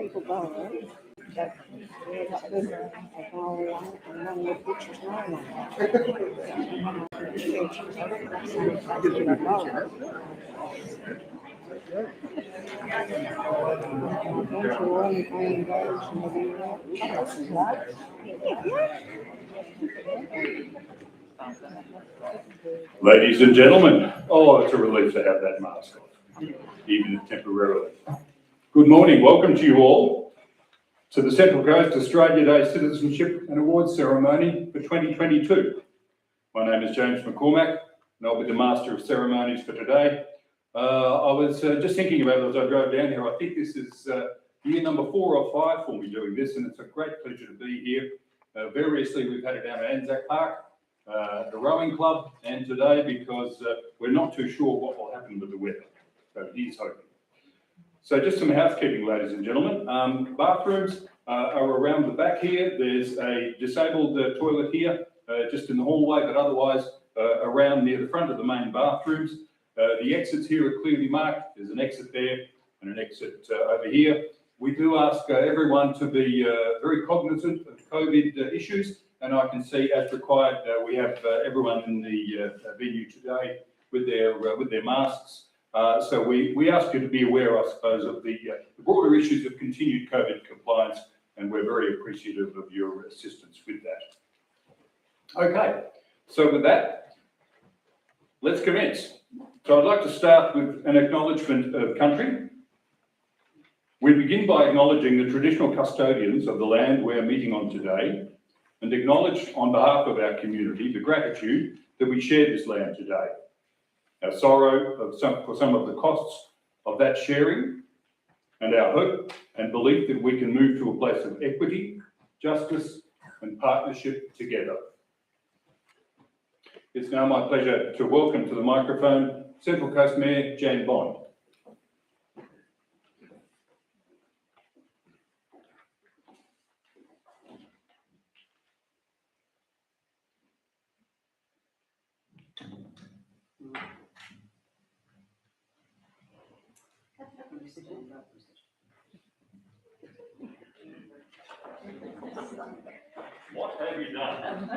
people go, right? That been a long and then the pictures normal. Ladies and gentlemen, oh, it's a relief to have that mask on, even if temporarily. Good morning, welcome to you all to the Central Coast Australia Day Citizenship and Awards Ceremony for 2022. My name is James McCormack and I'll be the Master of Ceremonies for today. I was just thinking about it as I drove down here. I think this is year number 4 or 5 for me doing this, and it's a great pleasure to be here. Variously, we've had it down at Anzac Park, the rowing club, and today because we're not too sure what will happen with the weather. So here's hoping. So just some housekeeping, ladies and gentlemen. Bathrooms are around the back here. There's a disabled toilet here, just in the hallway, but otherwise around near the front of the main bathrooms. The exits here are clearly marked. There's an exit there and an exit over here. We do ask everyone to be very cognizant of COVID issues, and I can see, as required, we have everyone in the venue today with their masks. So we ask you to be aware, I suppose, of the broader issues of continued COVID compliance, and we're very appreciative of your assistance with that. Okay, so with that, let's commence. So I'd like to start with an acknowledgement of country. We begin by acknowledging the traditional custodians of the land we're meeting on today, and acknowledge on behalf of our community the gratitude that we share this land today. Our sorrow for some of the costs of that sharing, and our hope and belief that we can move to a place of equity, justice, and partnership together. It's now my pleasure to welcome to the microphone Central Coast Mayor Jane Bond. What have you done?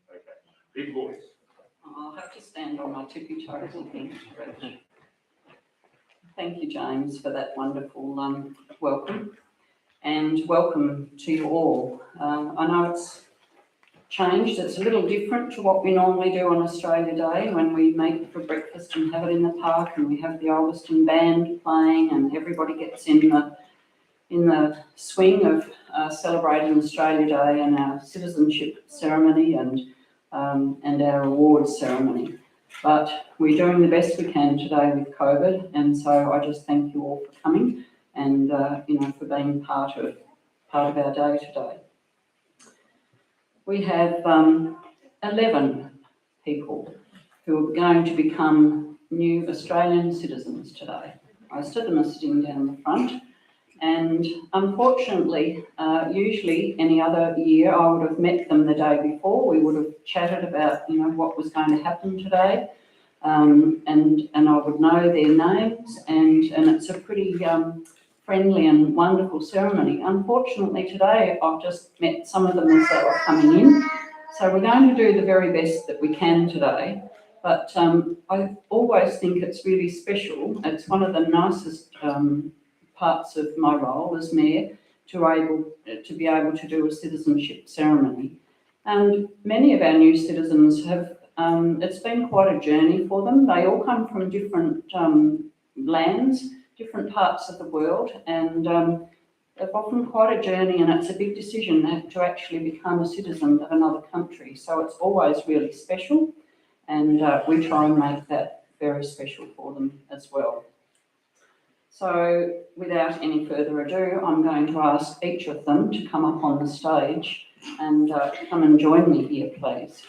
Okay, big voice. I'll have to stand on my tippy toes again. Thank you, James, for that wonderful welcome, and welcome to you all. I know it's changed. It's a little different to what we normally do on Australia Day, when we meet for breakfast and have it in the park, and we have the Ulverstone band playing, and everybody gets in the swing of celebrating Australia Day and our Citizenship Ceremony and our awards ceremony. But we're doing the best we can today with COVID, and so I just thank you all for coming and for being part of our day today. We have 11 people who are going to become new Australian citizens today. Most of them are sitting down the front, and unfortunately, usually any other year I would have met them the day before. We would have chatted about what was going to happen today, and I would know their names, and it's a pretty friendly and wonderful ceremony. Unfortunately today I've just met some of them as they were coming in, so we're going to do the very best that we can today, but I always think it's really special. It's one of the nicest parts of my role as mayor to be able to do a citizenship ceremony. And many of our new citizens have, it's been quite a journey for them. They all come from different lands, different parts of the world, and they've often quite a journey, and it's a big decision to actually become a citizen of another country. So it's always really special, and we try and make that very special for them as well. So without any further ado, I'm going to ask each of them to come up on the stage and come and join me here, please.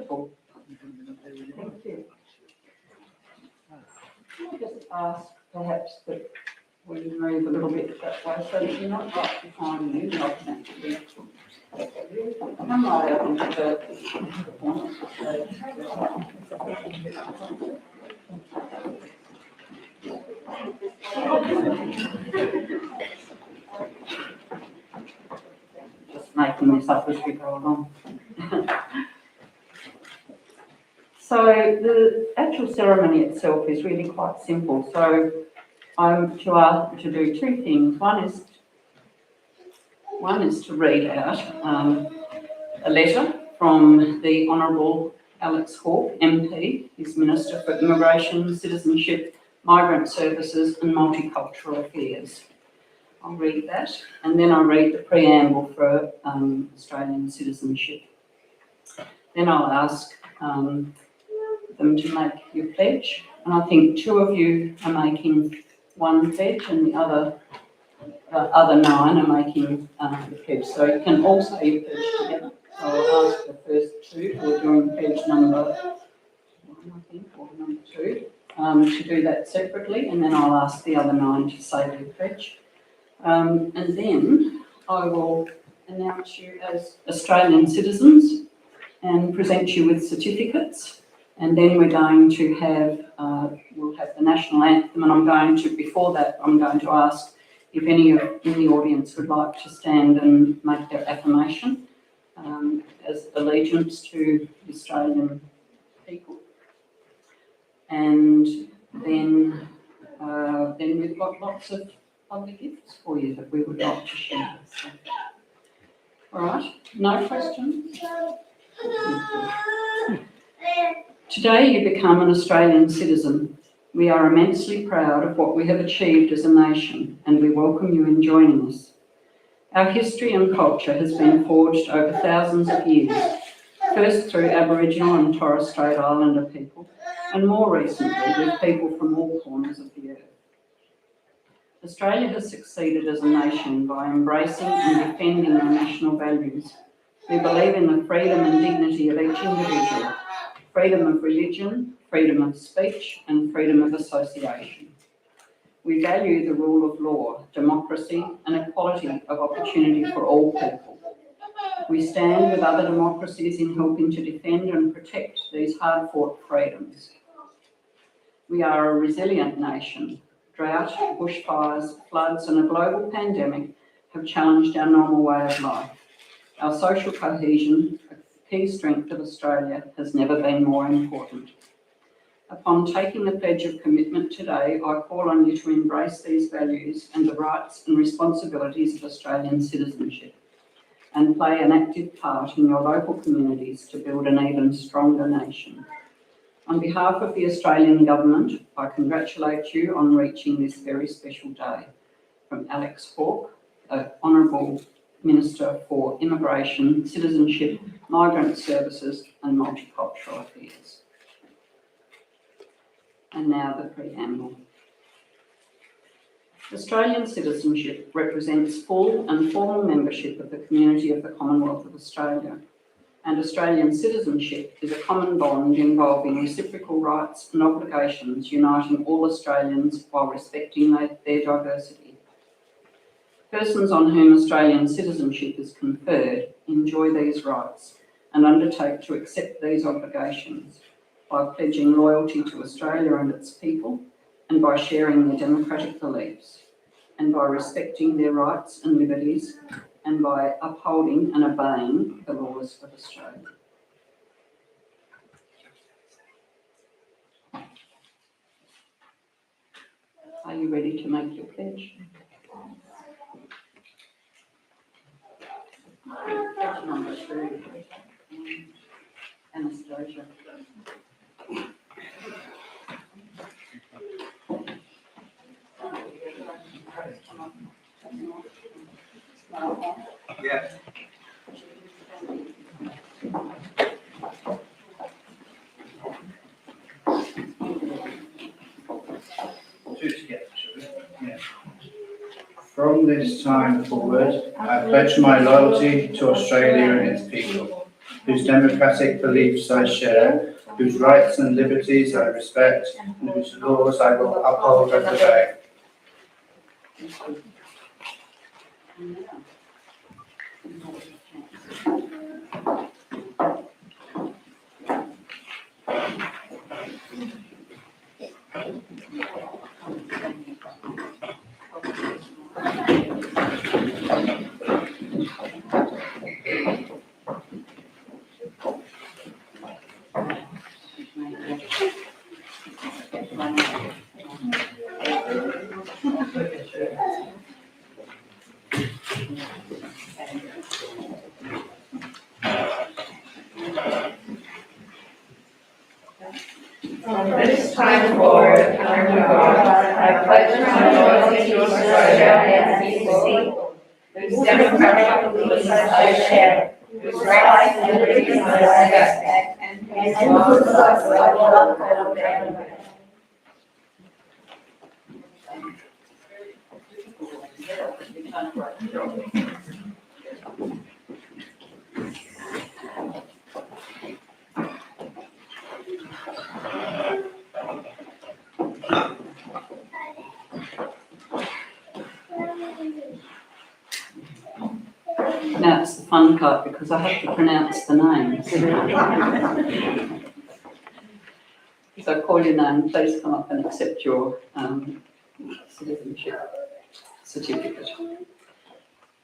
Wonderful. Thank you. Can I just ask perhaps that we move a little bit that way so that you're not right behind me, not actually. Come right out into the corner. Just making this up as we go along. So the actual ceremony itself is really quite simple. So I'm to do two things. One is to read out a letter from the Honourable Alex Hawke, MP, who's Minister for Immigration, Citizenship, Migrant Services and Multicultural Affairs. I'll read that, and then I'll read the preamble for Australian citizenship. Then I'll ask them to make your pledge, and I think two of you are making one pledge and the other 9 are making the pledge. So you can all say your pledge together. So I'll ask the first two who are doing pledge number 1, I think, or number 2, to do that separately, and then I'll ask the other 9 to say their pledge. And then I will announce you as Australian citizens and present you with certificates. And then we're going to have, we'll have the national anthem, and before that, I'm going to ask if any of in the audience would like to stand and make their affirmation as allegiance to the Australian people. And then we've got lots of lovely gifts for you that we would like to share. So, all right, no questions? Today you become an Australian citizen. We are immensely proud of what we have achieved as a nation, and we welcome you in joining us. Our history and culture has been forged over thousands of years, first through Aboriginal and Torres Strait Islander people, and more recently with people from all corners of the earth. Australia has succeeded as a nation by embracing and defending our national values. We believe in the freedom and dignity of each individual, freedom of religion, freedom of speech, and freedom of association. We value the rule of law, democracy, and equality of opportunity for all people. We stand with other democracies in helping to defend and protect these hard-fought freedoms. We are a resilient nation. Drought, bushfires, floods, and a global pandemic have challenged our normal way of life. Our social cohesion, a key strength of Australia, has never been more important. Upon taking the pledge of commitment today, I call on you to embrace these values and the rights and responsibilities of Australian citizenship, and play an active part in your local communities to build an even stronger nation. On behalf of the Australian Government, I congratulate you on reaching this very special day. From Alex Hawke, Honourable Minister for Immigration, Citizenship, Migrant Services and Multicultural Affairs. And now the preamble. Australian citizenship represents full and formal membership of the community of the Commonwealth of Australia, and Australian citizenship is a common bond involving reciprocal rights and obligations uniting all Australians while respecting their diversity. Persons on whom Australian citizenship is conferred enjoy these rights and undertake to accept these obligations by pledging loyalty to Australia and its people, and by sharing their democratic beliefs, and by respecting their rights and liberties, and by upholding and obeying the laws of Australia. Are you ready to make your pledge? Pledge number 2, Anastasia. Yeah. Two together, shall we? Yeah. From this time forward, I pledge my loyalty to Australia and its people, whose democratic beliefs I share, whose rights and liberties I respect, and whose laws I will uphold and obey. From this time forward, under God, I pledge my loyalty to Australia and its people, whose democratic beliefs I share, whose rights and liberties I respect, and whose laws I will uphold and obey. Now it's the fun part because I have to pronounce the names. So I call your name, please come up and accept your citizenship certificate.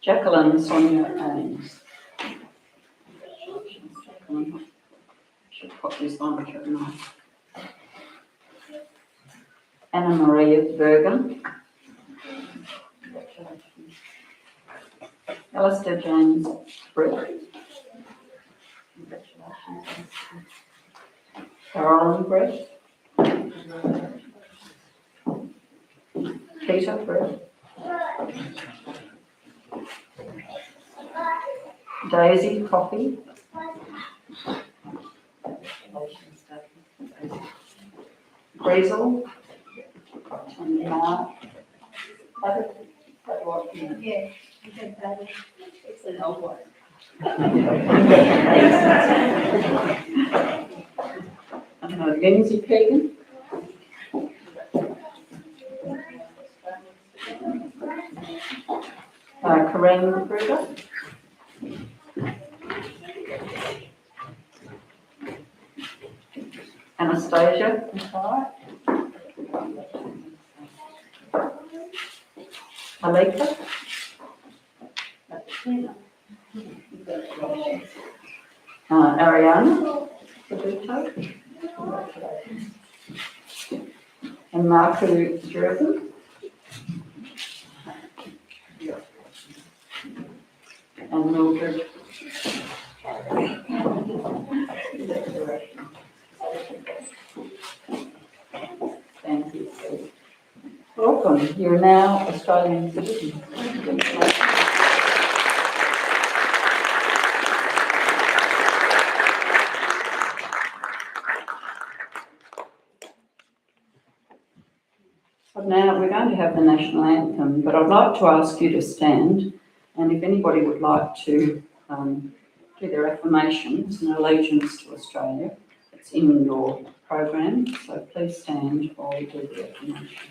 Jacqueline Sonia Ames. Should pop this on, shouldn't I? Anna Maria Bergen. Alistair James Brett. Carolyn Brett. Peter Brett. Daisy Coffey. Brezel. And Mark. Yeah, it's an old one. Lindsay Keegan. Corinne Kruger. Anastasia. Aleka. Ariana. And Marku Durban. And Mildred. Thank you. Welcome. You're now Australian citizens. Now we're going to have the national anthem, but I'd like to ask you to stand, and if anybody would like to do their affirmations and allegiance to Australia, it's in your program, so please stand while we do the affirmation.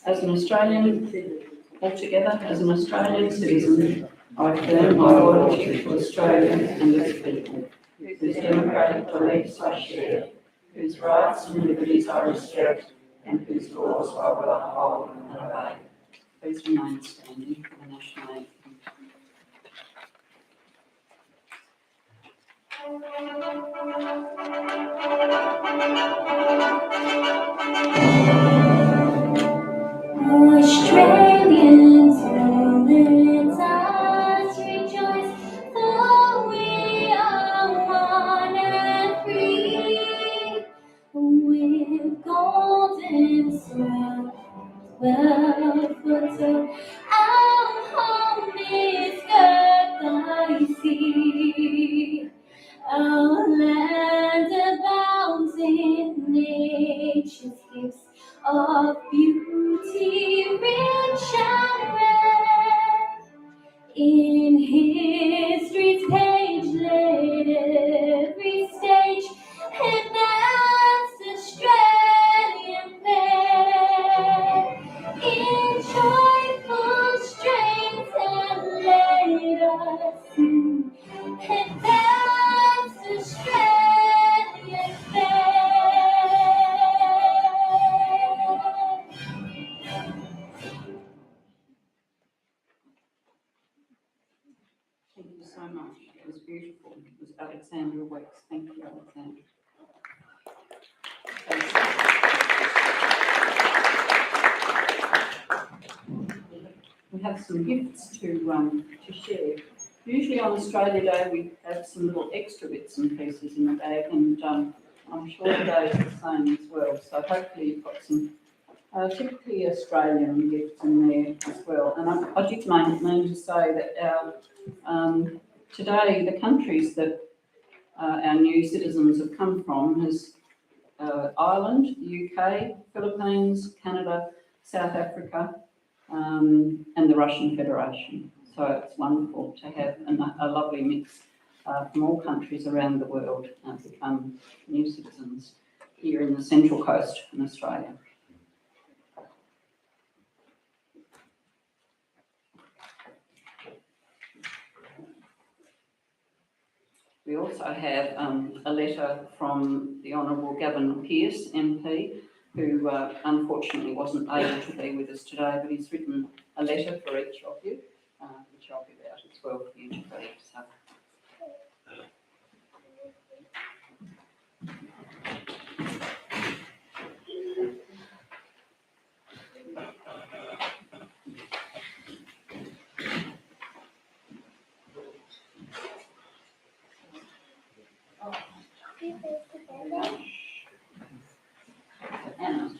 As an Australian, altogether, as an Australian citizen, I affirm my loyalty to Australia and its people, whose democratic beliefs I share, whose rights and liberties I respect, and whose laws I will uphold and obey. Please remain standing for the national anthem. Australians, let us rejoice, for we are one and free, with golden soil, well-fertile, our home is girt by sea. Our land abounds in It was beautiful. It was Alexandra Weeks. Thank you, Alexandra. We have some gifts to share. Usually on Australia Day, we have some little extra bits and pieces in the bag, and I'm sure today is the same as well. So hopefully you've got some typically Australian gifts in there as well. And I did mean to say that today the countries that our new citizens have come from is Ireland, UK, Philippines, Canada, South Africa, and the Russian Federation. So it's wonderful to have a lovely mix from all countries around the world become new citizens here in the Central Coast in Australia. We also have a letter from the Honourable Gavin Pearce, MP, who unfortunately wasn't able to be with us today, but he's written a letter for each of you, which I'll give out as well for you to read. So. Anna.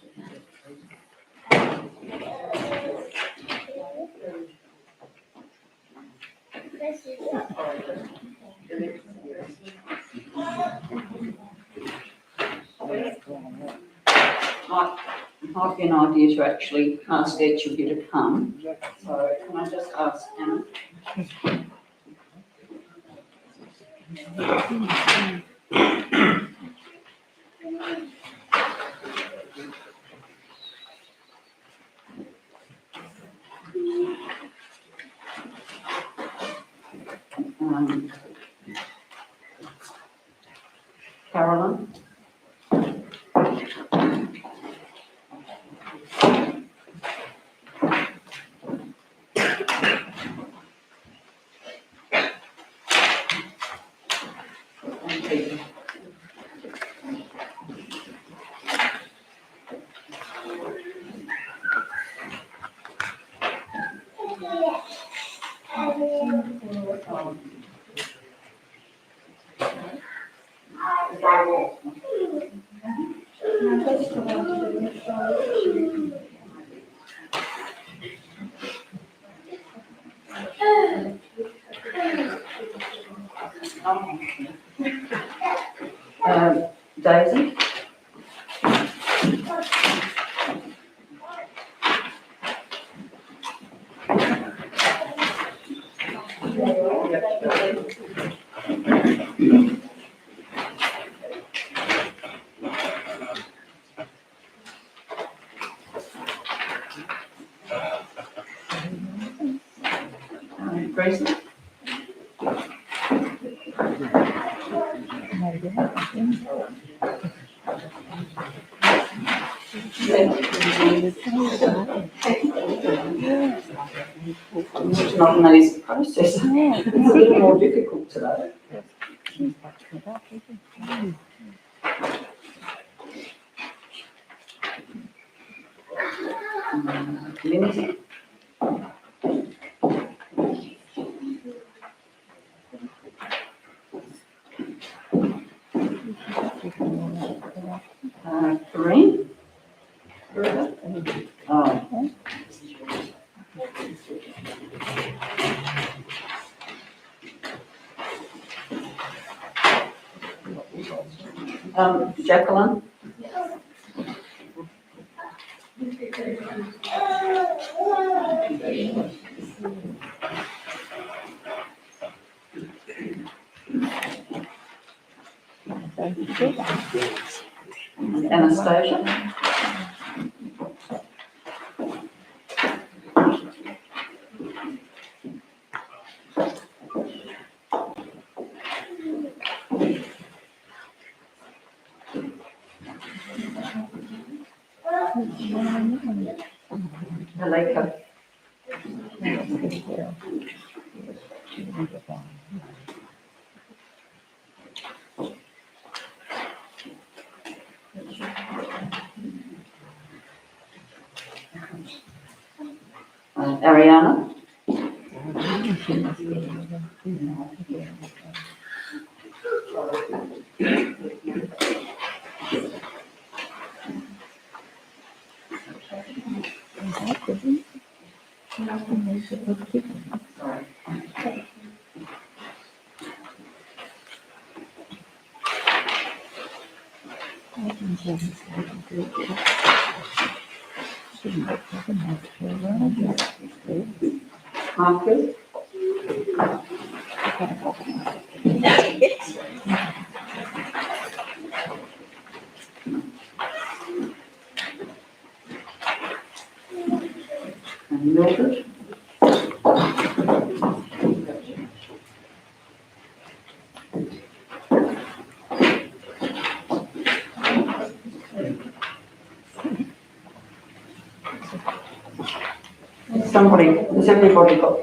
Might be an idea to actually ask each of you to come. So can I just ask Anna? Carolyn? Daisy? Gracie? It's not an easy process. It's a little more difficult today. Lindsay? Corinne? Oh. Jacqueline? Anastasia? Malika? Ariana. Marcus. And Mildred. Has everybody got?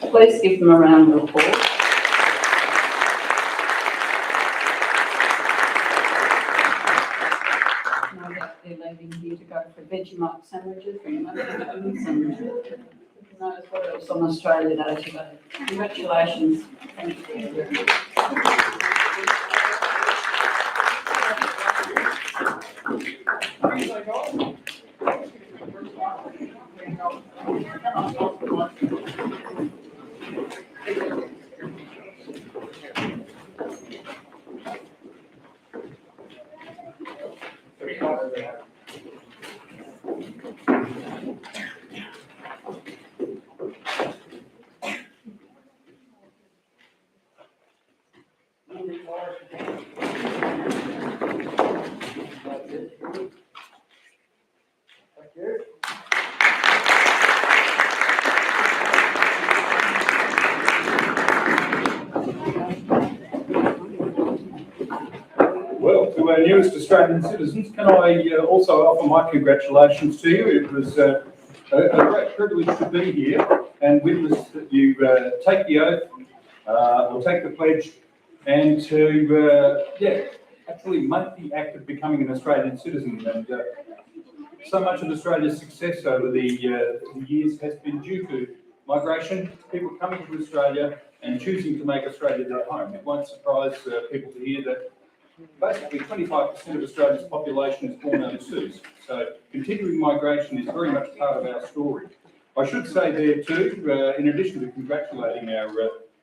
Please give them a round of applause. No doubt they're leaving here to go for Vegemite sandwiches and muffins and who knows what else on Australia Day today. Congratulations. Thank you. Well, to our newest Australian citizens, can I also offer my congratulations to you? It was a great privilege to be here and witness that you take the oath or take the pledge and to, actually make the act of becoming an Australian citizen. And so much of Australia's success over the years has been due to migration, people coming to Australia and choosing to make Australia their home. It won't surprise people to hear that basically 25% of Australia's population is born overseas. So continuing migration is very much part of our story. I should say there too, in addition to congratulating our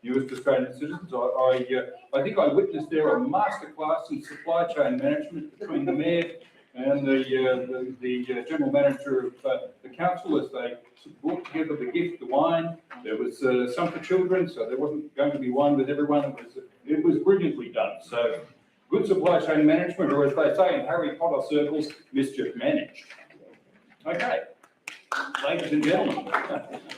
newest Australian citizens, I think I witnessed there a masterclass in supply chain management between the Mayor and the General Manager of the Council as they brought together the gift, the wine. There was some for children, so there wasn't going to be wine with everyone. It was brilliantly done. So good supply chain management, or as they say in Harry Potter circles, mischief managed. Okay, ladies and gentlemen,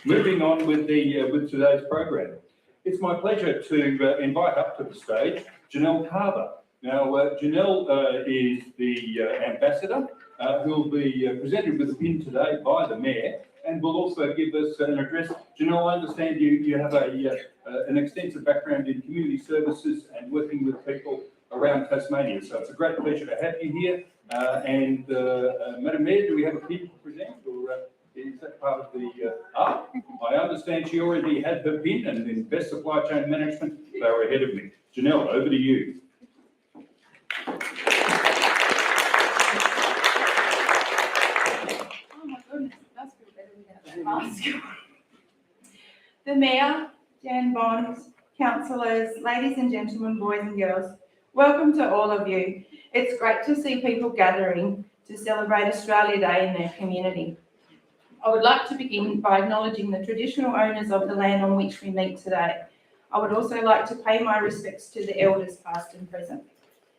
moving on with today's program. It's my pleasure to invite up to the stage Janelle Carver. Now, Janelle is the ambassador who will be presented with a pin today by the Mayor and will also give us an address. Janelle, I understand you have an extensive background in community services and working with people around Tasmania, so it's a great pleasure to have you here. Madam Mayor, do we have a pin to present, or is that part of the... I understand she already had her pin, and in best supply chain management, they were ahead of me. Janelle, over to you. Oh my goodness, it does feel better without that mask. The Mayor, Jan Bonds, councillors, ladies and gentlemen, boys and girls, welcome to all of you. It's great to see people gathering to celebrate Australia Day in their community. I would like to begin by acknowledging the traditional owners of the land on which we meet today. I would also like to pay my respects to the elders past and present.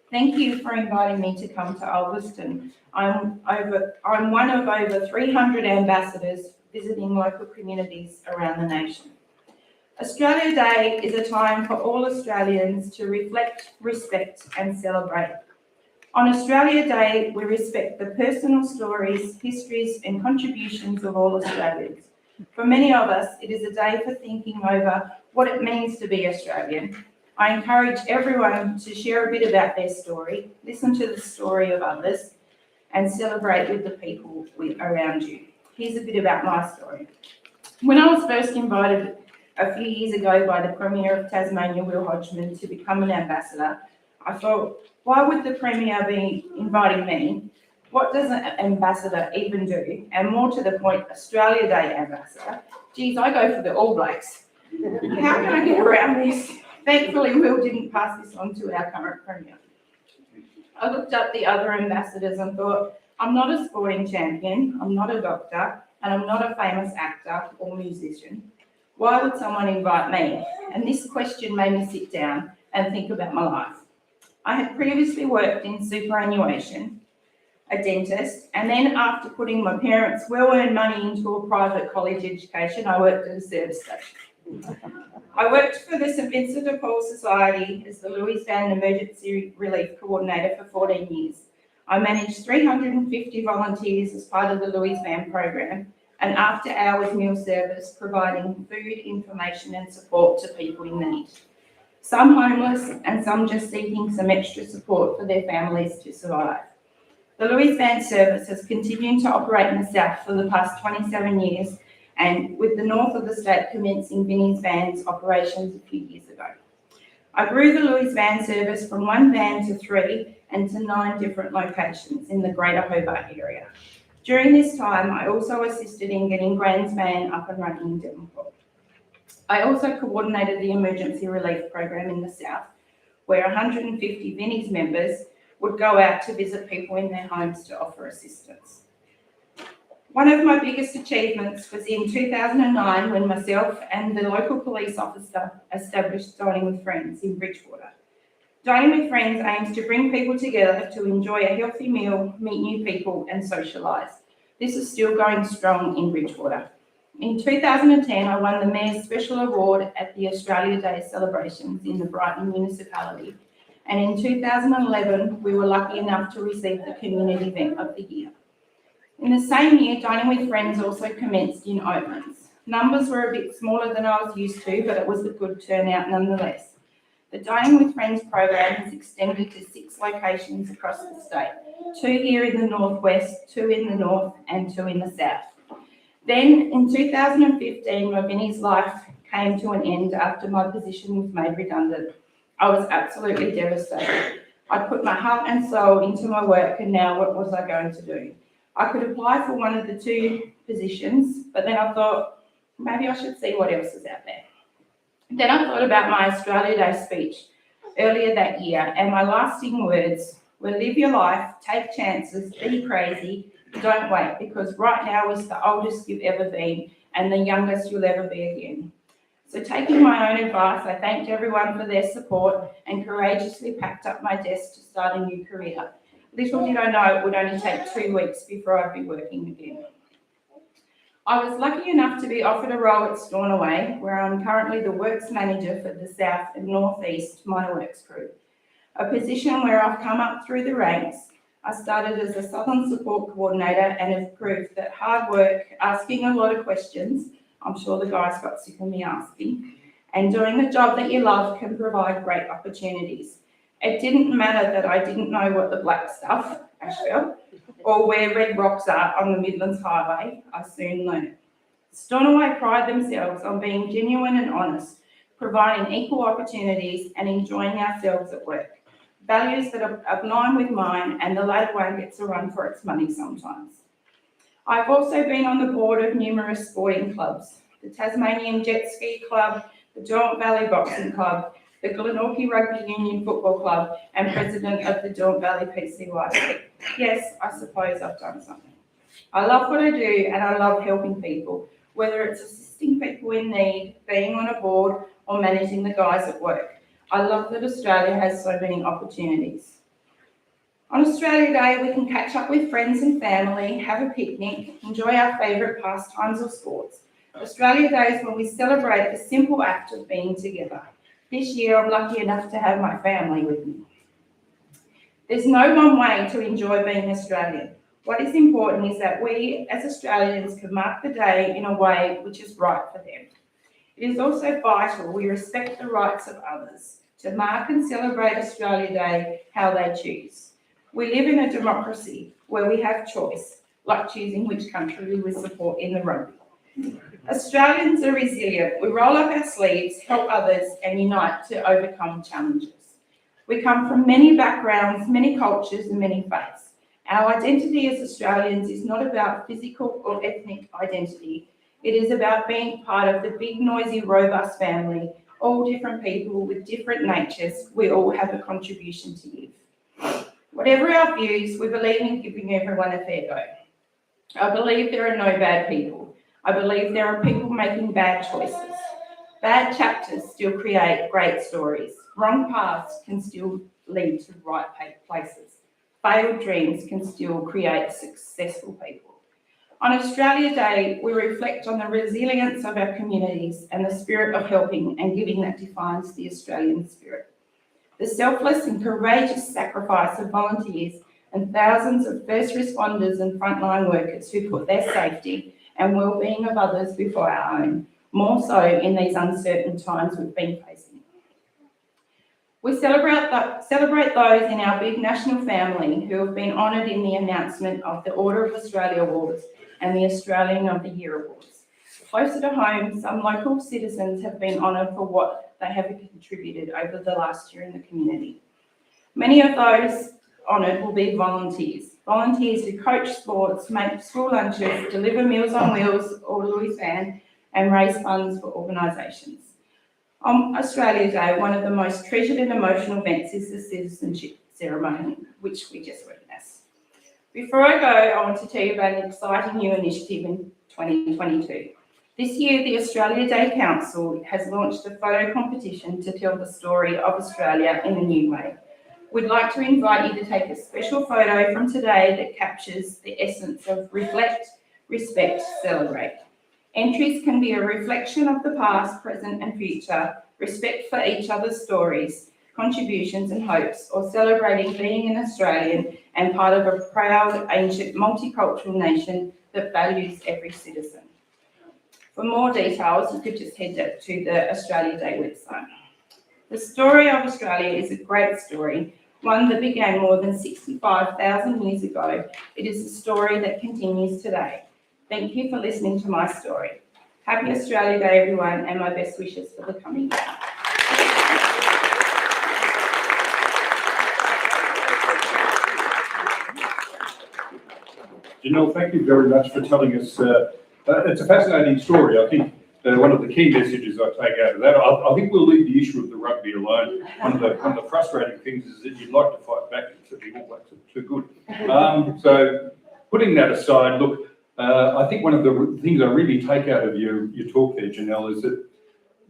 Thank you for inviting me to come to Ulverstone. I'm one of over 300 ambassadors visiting local communities around the nation. Australia Day is a time for all Australians to reflect, respect and celebrate. On Australia Day, we respect the personal stories, histories and contributions of all Australians. For many of us, it is a day for thinking over what it means to be Australian. I encourage everyone to share a bit about their story, listen to the story of others, and celebrate with the people around you. Here's a bit about my story. When I was first invited a few years ago by the Premier of Tasmania, Will Hodgman, to become an ambassador, I thought, why would the Premier be inviting me? What does an ambassador even do? And more to the point, Australia Day ambassador. Geez, I go for the All Blacks. How can I get around this? Thankfully, Will didn't pass this on to our current Premier. I looked up the other ambassadors and thought, I'm not a sporting champion, I'm not a doctor, and I'm not a famous actor or musician. Why would someone invite me? And this question made me sit down and think about my life. I had previously worked in superannuation, a dentist, and then after putting my parents' well-earned money into a private college education, I worked at a service station. I worked for the St Vincent de Paul Society as the Louis Van Emergency Relief Coordinator for 14 years. I managed 350 volunteers as part of the Louis Van program, and after-hours meal service providing food, information and support to people in need. Some homeless and some just seeking some extra support for their families to survive. The Louis Van service has continued to operate in the south for the past 27 years, and with the north of the state commencing Vinnie's Van's operations a few years ago. I grew the Louis Van service from 1 van to 3 and to 9 different locations in the Greater Hobart area. During this time, I also assisted in getting Grand's Van up and running in Devonport. I also coordinated the emergency relief program in the south, where 150 Vinnie's members would go out to visit people in their homes to offer assistance. One of my biggest achievements was in 2009 when myself and the local police officer established Dining with Friends in Bridgewater. Dining with Friends aims to bring people together to enjoy a healthy meal, meet new people and socialise. This is still going strong in Bridgewater. In 2010, I won the Mayor's Special Award at the Australia Day celebrations in the Brighton municipality. And in 2011, we were lucky enough to receive the Community Event of the Year. In the same year, Dining with Friends also commenced in Oatlands. Numbers were a bit smaller than I was used to, but it was a good turnout nonetheless. The Dining with Friends program has extended to 6 locations across the state, 2 here in the northwest, 2 in the north and 2 in the south. Then in 2015, my Vinnie's life came to an end after my position was made redundant. I was absolutely devastated. I put my heart and soul into my work, and now what was I going to do? I could apply for one of the 2 positions, but then I thought, maybe I should see what else is out there. Then I thought about my Australia Day speech earlier that year, and my lasting words were, live your life, take chances, be crazy, don't wait, because right now is the oldest you've ever been and the youngest you'll ever be again. So taking my own advice, I thanked everyone for their support and courageously packed up my desk to start a new career. Little did I know it would only take 2 weeks before I'd be working again. I was lucky enough to be offered a role at Stornoway, where I'm currently the Works Manager for the South and North East Minor Works Crew, a position where I've come up through the ranks. I started as a Southern Support Coordinator and have proved that hard work, asking a lot of questions, I'm sure the guys got sick of me asking, and doing the job that you love can provide great opportunities. It didn't matter that I didn't know what the black stuff, Asheville, or where red rocks are on the Midlands Highway, I soon learned. Stornoway pride themselves on being genuine and honest, providing equal opportunities and enjoying ourselves at work. Values that are aligned with mine, and the latter one gets a run for its money sometimes. I've also been on the board of numerous sporting clubs, the Tasmanian Jet Ski Club, the Derwent Valley Boxing Club, the Glenorchy Rugby Union Football Club, and president of the Derwent Valley PCYC. Yes, I suppose I've done something. I love what I do and I love helping people, whether it's assisting people in need, being on a board, or managing the guys at work. I love that Australia has so many opportunities. On Australia Day, we can catch up with friends and family, have a picnic, enjoy our favourite pastimes or sports. Australia Day is when we celebrate the simple act of being together. This year, I'm lucky enough to have my family with me. There's no one way to enjoy being Australian. What is important is that we as Australians can mark the day in a way which is right for them. It is also vital we respect the rights of others to mark and celebrate Australia Day how they choose. We live in a democracy where we have choice, like choosing which country we will support in the rugby. Australians are resilient. We roll up our sleeves, help others, and unite to overcome challenges. We come from many backgrounds, many cultures, and many faiths. Our identity as Australians is not about physical or ethnic identity. It is about being part of the big, noisy, robust family, all different people with different natures. We all have a contribution to give. Whatever our views, we believe in giving everyone a fair go. I believe there are no bad people. I believe there are people making bad choices. Bad chapters still create great stories. Wrong paths can still lead to right places. Failed dreams can still create successful people. On Australia Day, we reflect on the resilience of our communities and the spirit of helping and giving that defines the Australian spirit. The selfless and courageous sacrifice of volunteers and thousands of first responders and frontline workers who put their safety and well-being of others before our own, more so in these uncertain times we've been facing. We celebrate those in our big national family who have been honoured in the announcement of the Order of Australia Awards and the Australian of the Year Awards. Closer to home, some local citizens have been honoured for what they have contributed over the last year in the community. Many of those honoured will be volunteers who coach sports, make school lunches, deliver Meals on Wheels or Louis Van, and raise funds for organisations. On Australia Day, one of the most treasured and emotional events is the Citizenship Ceremony, which we just witnessed. Before I go, I want to tell you about an exciting new initiative in 2022. This year, the Australia Day Council has launched a photo competition to tell the story of Australia in a new way. We'd like to invite you to take a special photo from today that captures the essence of reflect, respect, celebrate. Entries can be a reflection of the past, present and future, respect for each other's stories, contributions and hopes, or celebrating being an Australian and part of a proud, ancient, multicultural nation that values every citizen. For more details, you could just head to the Australia Day website. The story of Australia is a great story, one that began more than 65,000 years ago. It is a story that continues today. Thank you for listening to my story. Happy Australia Day, everyone, and my best wishes for the coming year. Janelle, thank you very much for telling us. It's a fascinating story. I think one of the key messages I take out of that, I think we'll leave the issue of the rugby alone. One of the frustrating things is that you'd like to fight back, except the All Blacks are too good. So putting that aside, look, I think one of the things I really take out of your talk there, Janelle, is that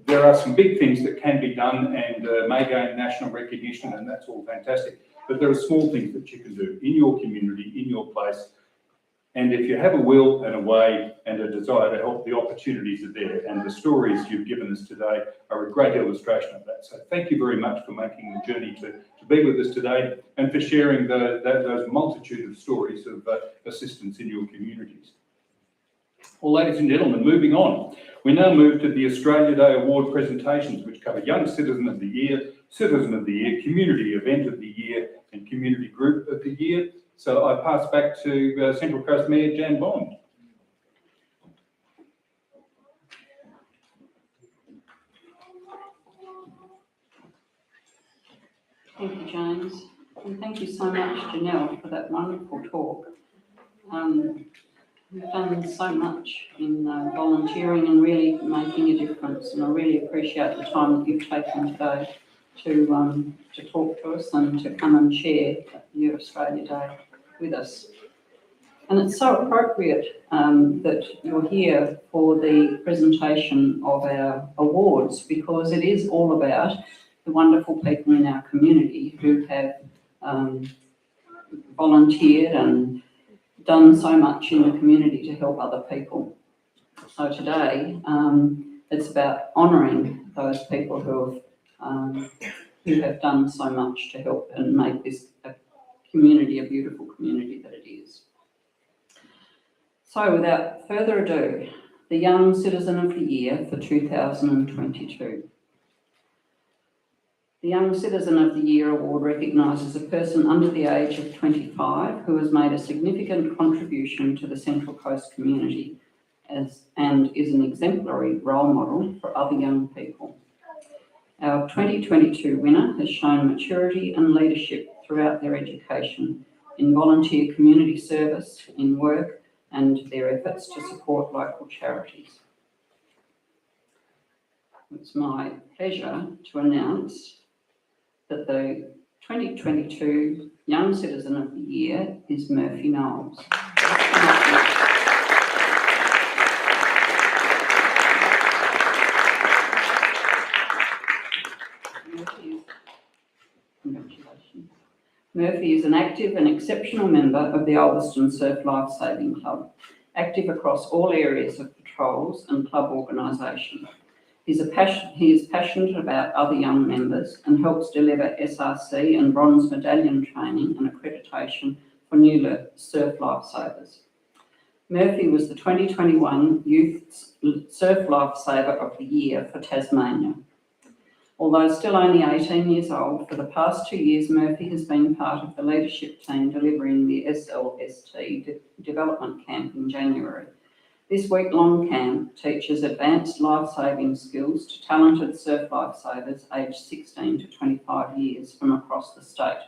there are some big things that can be done and may gain national recognition, and that's all fantastic. But there are small things that you can do in your community, in your place. And if you have a will and a way and a desire to help, the opportunities are there. And the stories you've given us today are a great illustration of that. So thank you very much for making the journey to be with us today and for sharing those multitude of stories of assistance in your communities. Well, ladies and gentlemen, moving on. We now move to the Australia Day Award presentations, which cover Young Citizen of the Year, Citizen of the Year, Community Event of the Year, and Community Group of the Year. So I pass back to Central Coast Mayor Jan Bond. Thank you, James, and thank you so much, Janelle, for that wonderful talk. You've done so much in volunteering and really making a difference, and I really appreciate the time that you've taken today to talk to us and to come and share your Australia Day with us. And it's so appropriate that you're here for the presentation of our awards, because it is all about the wonderful people in our community who have volunteered and done so much in the community to help other people. So today, it's about honouring those people who have done so much to help and make this community, a beautiful community that it is. So without further ado, the Young Citizen of the Year for 2022. The Young Citizen of the Year award recognises a person under the age of 25 who has made a significant contribution to the Central Coast community and is an exemplary role model for other young people. Our 2022 winner has shown maturity and leadership throughout their education, in volunteer community service, in work, and their efforts to support local charities. It's my pleasure to announce that the 2022 Young Citizen of the Year is Murphy Knowles. Congratulations. Murphy is an active and exceptional member of the Ulverstone Surf Life Saving Club, active across all areas of patrols and club organisation. He is passionate about other young members and helps deliver SRC and bronze medallion training and accreditation for new surf lifesavers. Murphy was the 2021 Youth Surf Lifesaver of the Year for Tasmania. Although still only 18 years old, for the past 2 years Murphy has been part of the leadership team delivering the SLST development camp in January. This week-long camp teaches advanced life-saving skills to talented surf lifesavers aged 16 to 25 years from across the state,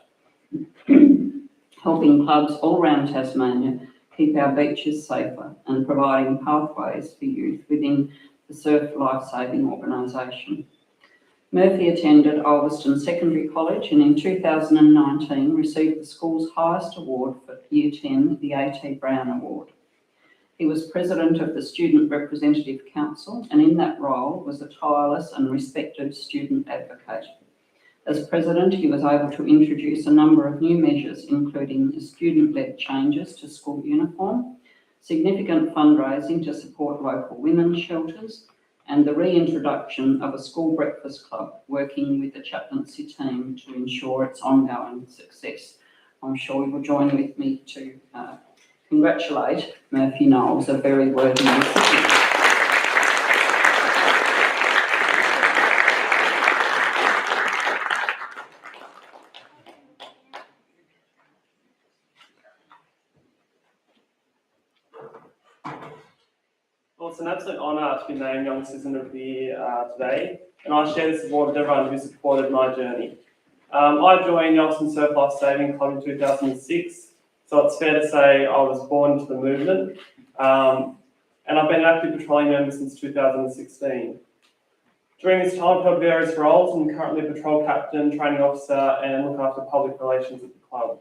helping clubs all around Tasmania keep our beaches safer and providing pathways for youth within the Surf Lifesaving organisation. Murphy attended Ulverstone Secondary College and in 2019 received the school's highest award for Year 10, the A.T. Brown Award. He was president of the Student Representative Council and in that role was a tireless and respected student advocate. As president, he was able to introduce a number of new measures, including student-led changes to school uniform, significant fundraising to support local women's shelters, and the reintroduction of a school breakfast club, working with the chaplaincy team to ensure its ongoing success. I'm sure you will join with me to congratulate Murphy Knowles, a very worthy recipient. Well, it's an absolute honour to be named Young Citizen of the Year today, and I share this award with everyone who supported my journey. I joined the Ulverstone Surf Life Saving Club in 2006, so it's fair to say I was born into the movement, and I've been an active patrolling member since 2016. During this time, I've held various roles and currently a patrol captain, training officer, and look after public relations at the club.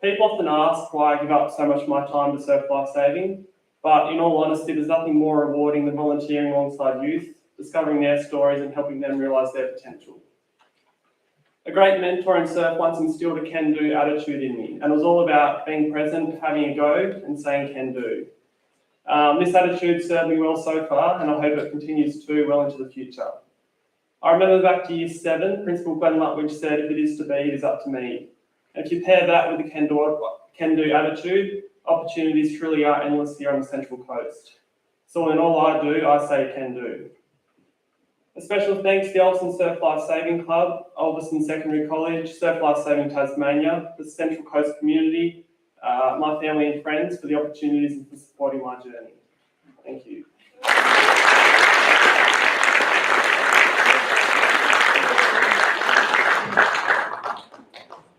People often ask why I give up so much of my time to surf life saving. But in all honesty, there's nothing more rewarding than volunteering alongside youth, discovering their stories and helping them realise their potential. A great mentor in surf once instilled a can-do attitude in me, and it was all about being present, having a go, and saying can do. This attitude served me well so far, and I hope it continues to well into the future. I remember back to Year 7, Principal Glenn Lutwidge said, "If it is to be, it is up to me." And if you pair that with the can-do attitude, opportunities truly are endless here on the Central Coast. So in all I do, I say can do. A special thanks to the Ulverstone Surf Life Saving Club, Ulverstone Secondary College, Surf Life Saving Tasmania, the Central Coast community, my family and friends for the opportunities and for supporting my journey. Thank you. I'm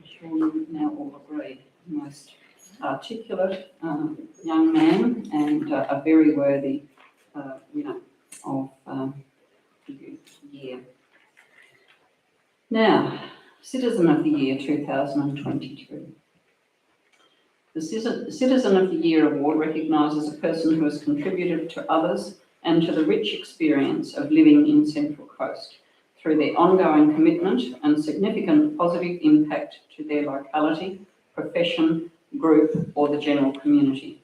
sure you now all agree. Most articulate young man and a very worthy winner of the Youth Year. Now, Citizen of the Year 2022. The Citizen of the Year award recognises a person who has contributed to others and to the rich experience of living in Central Coast through their ongoing commitment and significant positive impact to their locality, profession, group or the general community.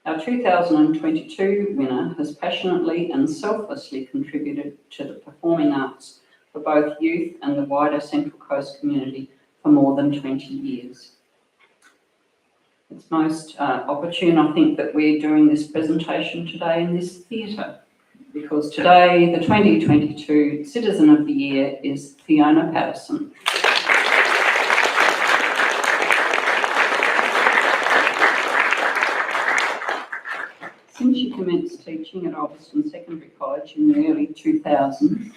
Our 2022 winner has passionately and selflessly contributed to the performing arts for both youth and the wider Central Coast community for more than 20 years. It's most opportune, I think, that we're doing this presentation today in this theatre, because today, the 2022 Citizen of the Year is Fiona Patterson. Since she commenced teaching at Ulverstone Secondary College in the early 2000s,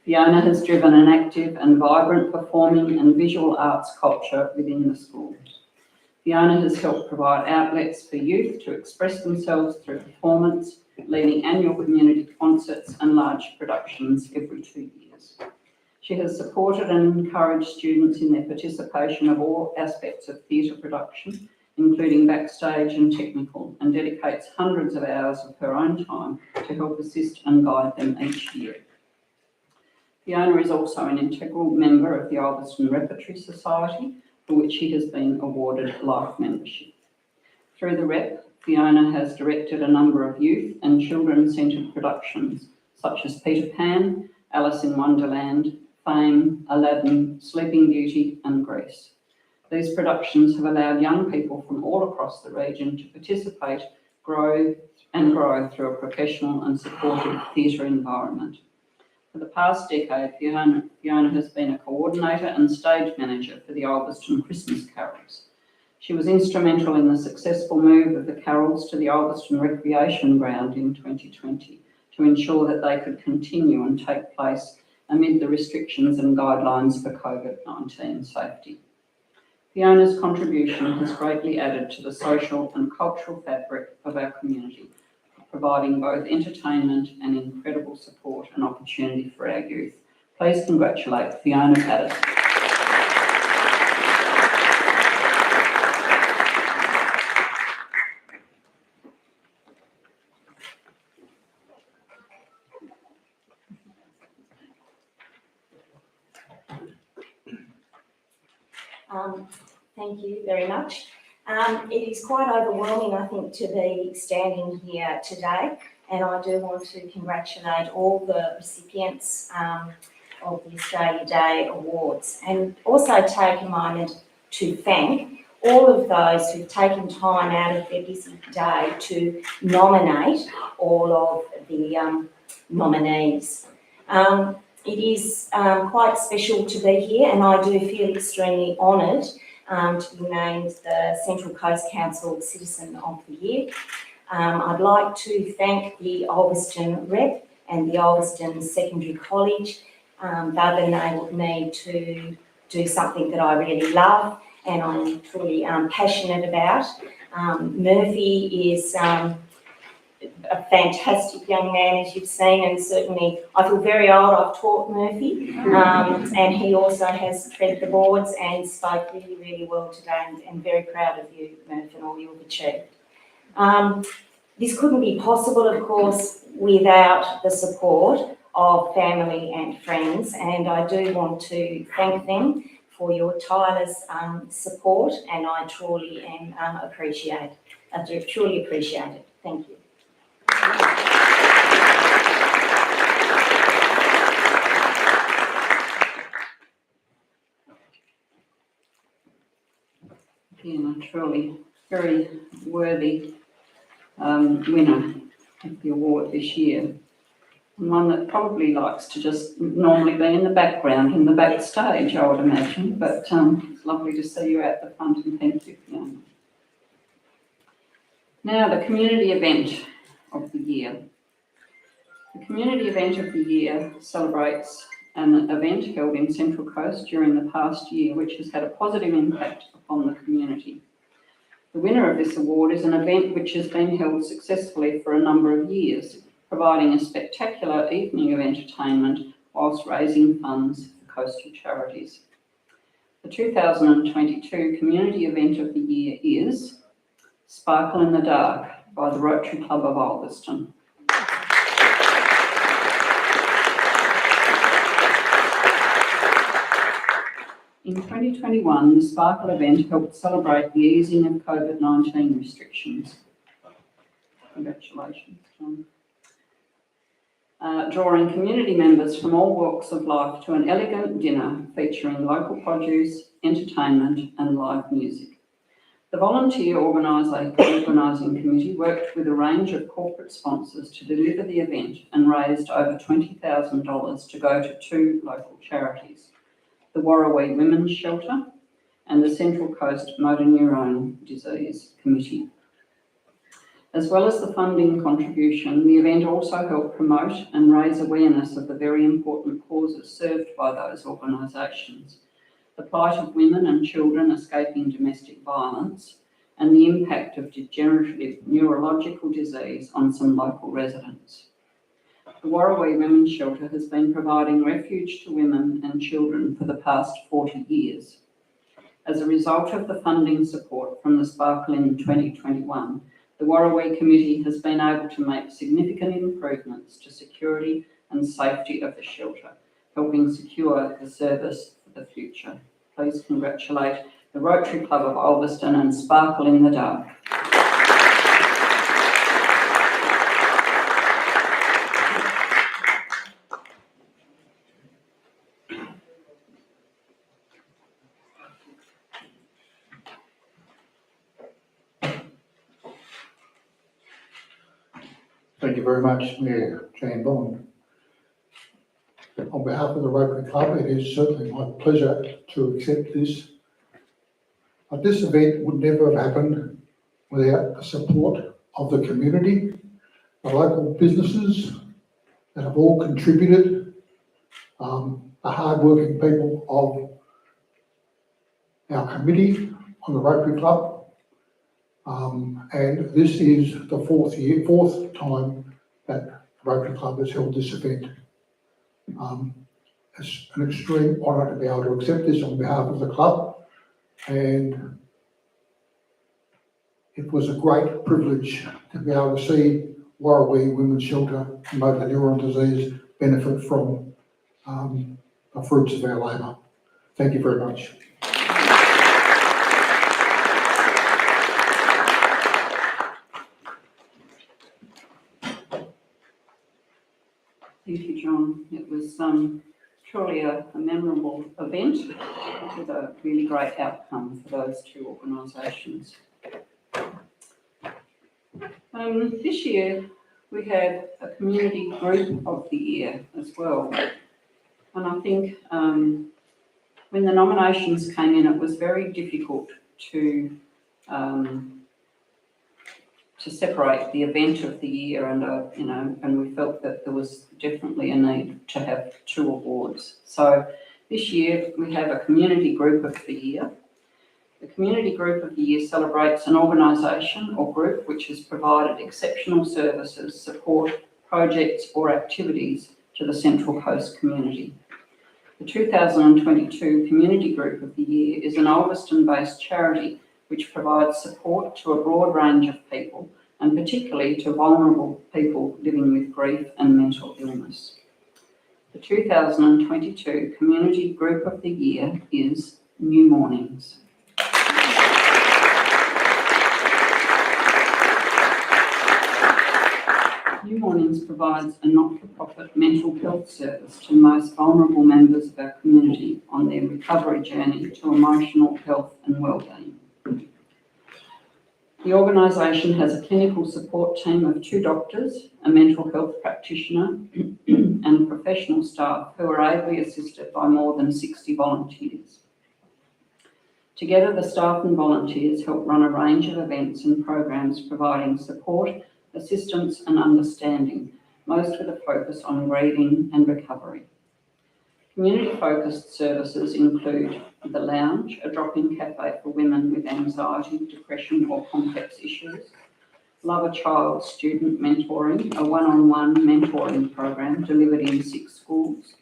Fiona has driven an active and vibrant performing and visual arts culture within the school. Fiona has helped provide outlets for youth to express themselves through performance, leading annual community concerts and large productions every 2 years. She has supported and encouraged students in their participation of all aspects of theatre production, including backstage and technical, and dedicates hundreds of hours of her own time to help assist and guide them each year. Fiona is also an integral member of the Ulverstone Repertory Society, for which she has been awarded life membership. Through the Rep, Fiona has directed a number of youth and children-centred productions, such as Peter Pan, Alice in Wonderland, Fame, Aladdin, Sleeping Beauty and Grease. These productions have allowed young people from all across the region to participate, grow through a professional and supportive theatre environment. For the past decade, Fiona has been a coordinator and stage manager for the Ulverstone Christmas Carols. She was instrumental in the successful move of the carols to the Ulverstone Recreation Ground in 2020 to ensure that they could continue and take place amid the restrictions and guidelines for COVID-19 safety. Fiona's contribution has greatly added to the social and cultural fabric of our community, providing both entertainment and incredible support and opportunity for our youth. Please congratulate Fiona Patterson. Thank you very much. It is quite overwhelming, I think, to be standing here today, and I do want to congratulate all the recipients of the Australia Day Awards, and also take a moment to thank all of those who've taken time out of their busy day to nominate all of the nominees. It is quite special to be here, and I do feel extremely honoured to be named the Central Coast Council Citizen of the Year. I'd like to thank the Ulverstone Rep and the Ulverstone Secondary College. They've enabled me to do something that I really love and I'm truly passionate about. Murphy is a fantastic young man, as you've seen, and certainly I feel very old. I've taught Murphy, and he also has fed the boards and spoke really, really well today, and very proud of you, Murphy, and all you've achieved. This couldn't be possible, of course, without the support of family and friends, and I do want to thank them for your tireless support, and I truly appreciate it. Thank you. Again, a truly very worthy winner of the award this year. And one that probably likes to just normally be in the background, in the backstage, I would imagine, but it's lovely to see you at the front, and thank you, Fiona. Now, the community event of the year. The community event of the year celebrates an event held in Central Coast during the past year, which has had a positive impact upon the community. The winner of this award is an event which has been held successfully for a number of years, providing a spectacular evening of entertainment whilst raising funds for coastal charities. The 2022 community event of the year is Sparkle in the Dark by the Rotary Club of Ulverstone. In 2021, the Sparkle event helped celebrate the easing of COVID-19 restrictions. Congratulations, John. Drawing community members from all walks of life to an elegant dinner featuring local produce, entertainment and live music. The volunteer organising committee worked with a range of corporate sponsors to deliver the event and raised over $20,000 to go to two local charities, the Warrawee Women's Shelter and the Central Coast Motor Neurone Disease Committee. As well as the funding contribution, the event also helped promote and raise awareness of the very important causes served by those organisations, the plight of women and children escaping domestic violence, and the impact of degenerative neurological disease on some local residents. The Warrawee Women's Shelter has been providing refuge to women and children for the past 40 years. As a result of the funding support from the Sparkle in 2021, the Warrawee Committee has been able to make significant improvements to security and safety of the shelter, helping secure the service for the future. Please congratulate the Rotary Club of Ulverstone and Sparkle in the Dark. Thank you very much, Mayor Jane Bond. On behalf of the Rotary Club, it is certainly my pleasure to accept this. This event would never have happened without the support of the community, the local businesses that have all contributed, the hard-working people of our committee on the Rotary Club. And this is the fourth time that the Rotary Club has held this event. It's an extreme honour to be able to accept this on behalf of the club, and it was a great privilege to be able to see Warrawee Women's Shelter and motor neuron disease benefit from the fruits of our labour. Thank you very much. Thank you, John. It was truly a memorable event with a really great outcome for those two organisations. This year we have a community group of the year as well. And I think when the nominations came in, it was very difficult to separate the event of the year, and we felt that there was definitely a need to have two awards. So this year we have a community group of the year. The community group of the year celebrates an organisation or group which has provided exceptional services, support, projects or activities to the Central Coast community. The 2022 Community Group of the Year is an Ulverstone-based charity which provides support to a broad range of people, and particularly to vulnerable people living with grief and mental illness. The 2022 Community Group of the Year is New Mornings. New Mornings provides a not-for-profit mental health service to the most vulnerable members of our community on their recovery journey to emotional health and wellbeing. The organisation has a clinical support team of 2 doctors, a mental health practitioner and professional staff who are ably assisted by more than 60 volunteers. Together, the staff and volunteers help run a range of events and programs providing support, assistance and understanding, most with a focus on grieving and recovery. Community-focused services include The Lounge, a drop-in cafe for women with anxiety, depression or complex issues. Love a Child student mentoring, a one-on-one mentoring program delivered in 6 schools.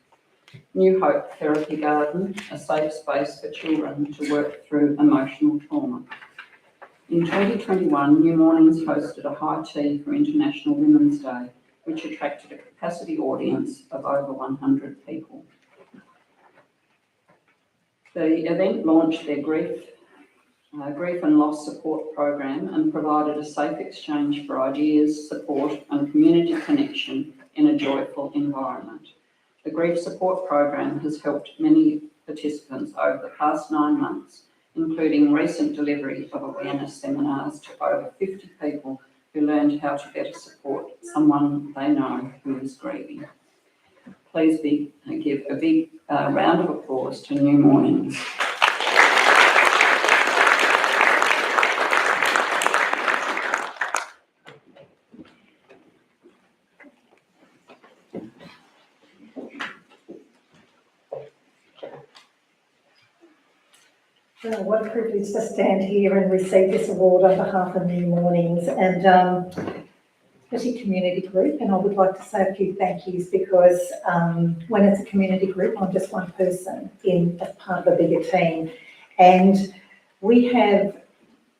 New Hope Therapy Garden, a safe space for children to work through emotional trauma. In 2021, New Mornings hosted a high tea for International Women's Day, which attracted a capacity audience of over 100 people. The event launched their grief and loss support program and provided a safe exchange for ideas, support and community connection in a joyful environment. The grief support program has helped many participants over the past 9 months including recent delivery of awareness seminars to over 50 people who learned how to better support someone they know who is grieving. Please give a big round of applause to New Mornings. Well, what a privilege to stand here and receive this award on behalf of New Mornings and especially community group. And I would like to say a few thank yous because when it's a community group, I'm just one person as part of a bigger team. And we have,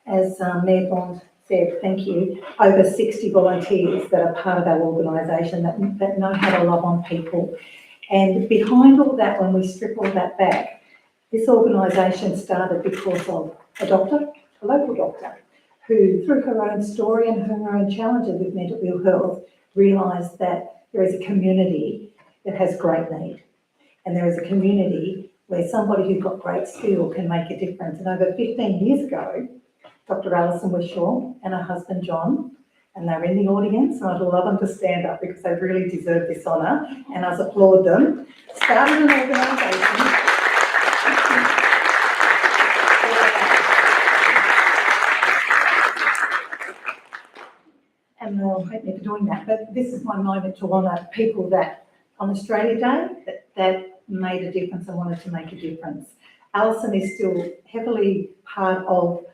as Mayor Bond said, thank you, over 60 volunteers that are part of our organisation that know how to love on people. And behind all that, when we strip all that back, this organisation started because of a doctor, a local doctor, who through her own story and her own challenges with mental ill health, realised that there is a community that has great need. And there is a community where somebody who's got great skill can make a difference. And over 15 years ago, Dr. Alison Wishaw and her husband John, and they're in the audience, and I'd love them to stand up because they really deserve this honour, and I applaud them, started an organisation. And they'll hate me for doing that, but this is my moment to honour people that on Australia Day that made a difference and wanted to make a difference. Alison is still heavily part of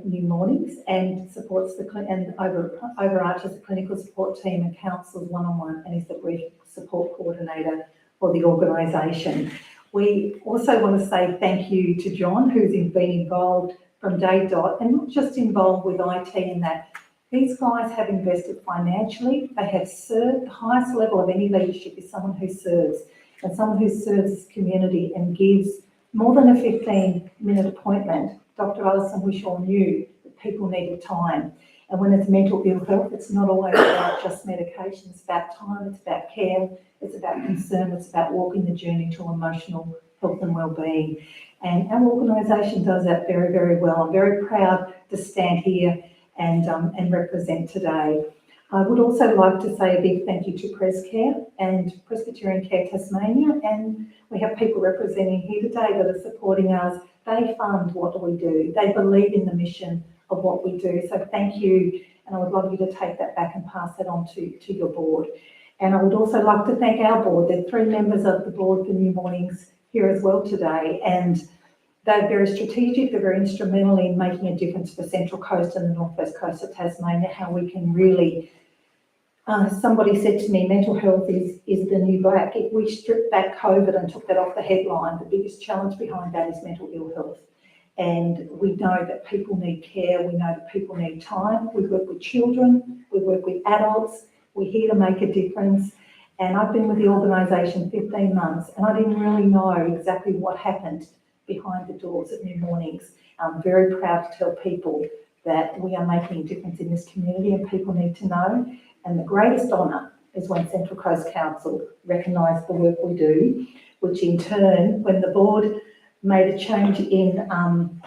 New Mornings and supports and overarches the clinical support team and counsels one-on-one and is the grief support coordinator for the organisation. We also want to say thank you to John, who's been involved from day dot, and not just involved with IT and that. These guys have invested financially. They have served. The highest level of any leadership is someone who serves, and someone who serves this community and gives more than a 15-minute appointment. Dr. Alison Wishaw knew that people needed time. And when it's mental ill health, it's not always about just medication. It's about time, it's about care, it's about concern, it's about walking the journey to emotional health and wellbeing. And our organisation does that very, very well. I'm very proud to stand here and represent today. I would also like to say a big thank you to PresCare and Presbyterian Care Tasmania, and we have people representing here today that are supporting us. They fund what we do. They believe in the mission of what we do. So thank you, and I would love you to take that back and pass that on to your board. And I would also like to thank our board. There are 3 members of the board for New Mornings here as well today, and they're very strategic, they're very instrumental in making a difference for Central Coast and the Northwest Coast of Tasmania, how we can really, somebody said to me, mental health is the new black. If we strip back COVID and took that off the headline, the biggest challenge behind that is mental ill health. And we know that people need care, we know that people need time. We work with children, we work with adults, we're here to make a difference. And I've been with the organisation 15 months and I didn't really know exactly what happened behind the doors at New Mornings. I'm very proud to tell people that we are making a difference in this community and people need to know. And the greatest honour is when Central Coast Council recognise the work we do, which in turn, when the board made a change in,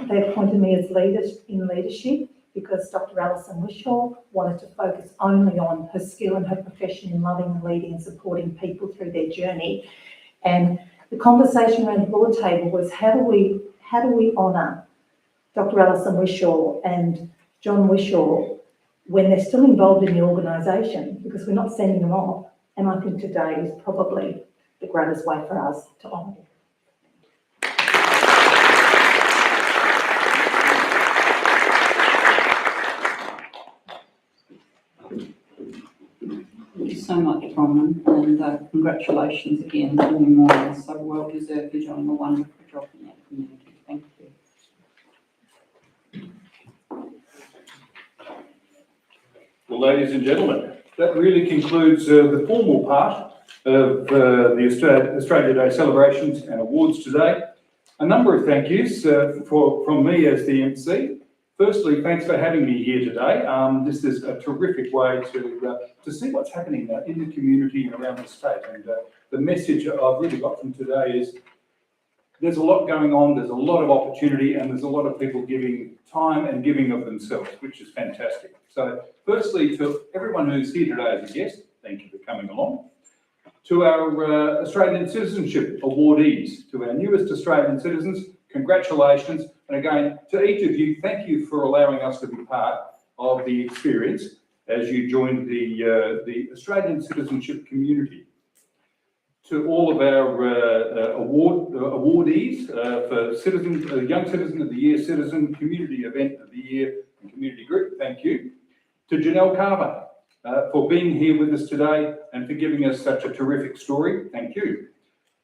they appointed me as leadership because Dr. Alison Wishaw wanted to focus only on her skill and her profession in loving and leading and supporting people through their journey. And the conversation around the board table was how do we honour Dr. Alison Wishaw and John Wishaw when they're still involved in the organisation, because we're not sending them off. And I think today is probably the greatest way for us to honour them. Thank you so much, Bronwyn, and congratulations again to New Mornings. So well deserved. You're doing a wonderful job in that community. Thank you. Well, ladies and gentlemen, that really concludes the formal part of the Australia Day celebrations and awards today. A number of thank yous from me as the MC. Firstly, thanks for having me here today. This is a terrific way to see what's happening in the community and around the state. And the message I've really got from today is there's a lot going on, there's a lot of opportunity, and there's a lot of people giving time and giving of themselves, which is fantastic. So firstly, to everyone who's here today as a guest, thank you for coming along. To our Australian Citizenship awardees, to our newest Australian citizens, congratulations. And again, to each of you, thank you for allowing us to be part of the experience as you joined the Australian citizenship community. To all of our awardees for Young Citizen of the Year, Citizen Community Event of the Year and Community Group, thank you. To Janelle Carver for being here with us today and for giving us such a terrific story, thank you.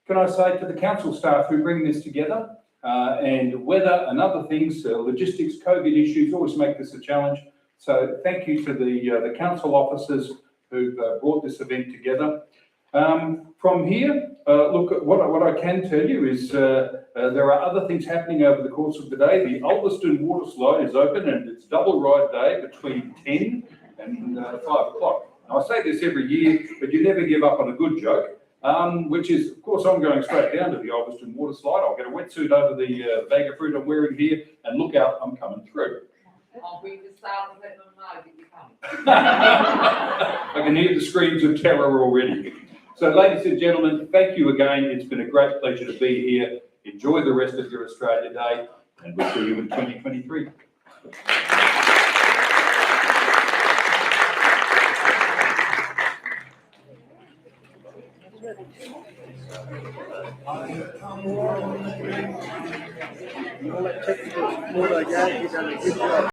Can I say to the council staff who bring this together, and weather and other things, logistics, COVID issues always make this a challenge. So thank you to the council officers who've brought this event together. From here, look, what I can tell you is there are other things happening over the course of the day. The Ulverstone water slide is open and it's double ride day between 10 and 5 o'clock. Now, I say this every year, but you never give up on a good joke, which is, of course, I'm going straight down to the Ulverstone water slide. I'll get a wetsuit over the bag of fruit I'm wearing here and look out, I'm coming through. I'll bring the staff and let them know that you're coming. I can hear the screams of terror already. So, ladies and gentlemen, thank you again. It's been a great pleasure to be here. Enjoy the rest of your Australia Day, and we'll see you in 2023.